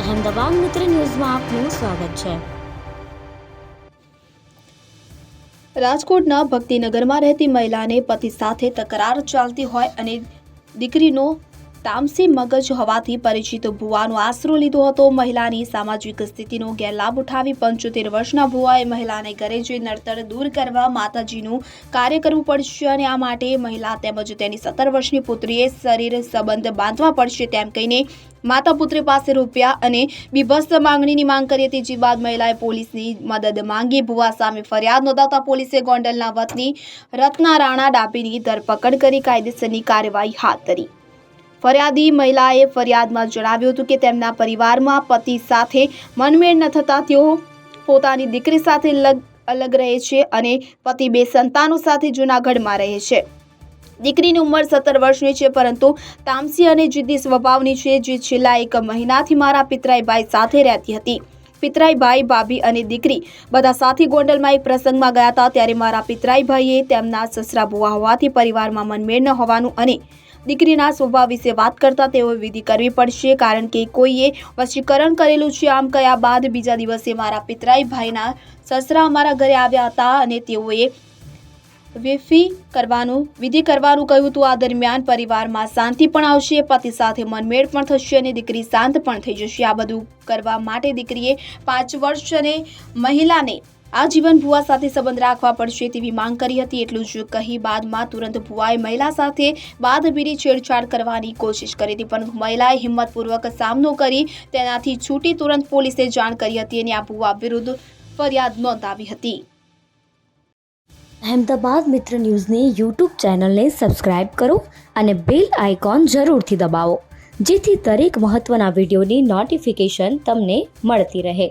અહેમદાબાદ મિત્ર ન્યૂઝમાં આપનું સ્વાગત છે। રાજકોટના ભક્તિનગરમાં રહેતી મહિલાને પતિ સાથે તકરાર ચાલતી હોય અને દીકરીનો તામસી મગજ હોવાથી પરિચિત ભુવાનો આશરો લીધો હતો। મહિલાની સામાજિક સ્થિતિનો ગેરલાભ ઉઠાવી 75 વર્ષના ભુવાએ મહિલાને ઘરે જઈ નડતર દૂર કરવા માતાજીનું કાર્ય કરવું પડશે અને આ માટે મહિલા તેમજ તેની 17 વર્ષની પુત્રીએ શરીર સંબંધ બાંધવા પડશે તેમ કહીને માતા પુત્રી પાસે રૂપિયા અને બીભત્સ માંગણીની માંગ કરી હતી। જે બાદ મહિલાએ પોલીસની મદદ માંગી ભુવા સામે ફરિયાદ નોંધાવતા પોલીસે ગોંડલના વતની રત્ના રાણા ડાભીની ધરપકડ કરી કાયદેસરની કાર્યવાહી હાથ ધરી। ફરિયાદી મહિલાએ ફરિયાદમાં જણાવ્યું હતું કે તેમના પરિવારમાં પતિ સાથે મનમેળ ન થતા તેઓ પોતાની દીકરી સાથે અલગ રહે છે અને પતિ 2 સંતાનો સાથે જૂનાગઢમાં રહે છે। દીકરીની ઉંમર 17 વર્ષની છે પરંતુ તામસી અને જિદ્દી સ્વભાવની છે જે છેલ્લા 1 મહિનાથી મારા પિતરાઈ ભાઈ સાથે રહેતી હતી। પિતરાઈ ભાઈ ભાભી અને દીકરી બધા સાથે ગોંડલમાં એક પ્રસંગમાં ગયા હતા ત્યારે મારા પિતરાઈ ભાઈએ તેમના સસરા ભુવા હોવાથી પરિવારમાં મનમેળ ન હોવાનું અને દીકરીના સ્વભાવ વિશે વાત કરતા તેઓએ વિધિ કરવી પડશે કારણ કે કોઈએ વશીકરણ કરેલું છે। આમ કહ્યા બાદ બીજા દિવસે મારા પિતરાઈ ભાઈના સસરા અમારા ઘરે આવ્યા હતા અને તેઓએ વિધિ કરવાનું કહ્યું હતું। આ દરમિયાન પરિવારમાં શાંતિ પણ આવશે, પતિ સાથે મનમેળ પણ થશે અને દીકરી શાંત પણ થઈ જશે। આ બધું કરવા માટે દીકરીએ 5 વર્ષ અને મહિલાને આજીવન ભુવા સાથે સંબંધ રાખવા પડશે તેવી માંગ કરી હતી। એટલું જ કહી બાદમાં તુરંત ભુવાએ મહિલા સાથે બાદબીરી છેડછાડ કરવાની કોશિશ કરી હતી પરંતુ મહિલાએ હિંમતપૂર્વક સામનો કરી તેનાથી છૂટી તુરંત પોલીસે જાણ કરી હતી અને આ ભુવા વિરુદ્ધ ફરિયાદ નોંધાવી હતી। અહેમદાબાદ મિત્ર ન્યૂઝની YouTube ચેનલને સબસ્ક્રાઇબ કરો અને બેલ આઇકોન જરૂરથી દબાવો જેથી દરેક મહત્વના વિડીયોની નોટિફિકેશન તમને મળતી રહે।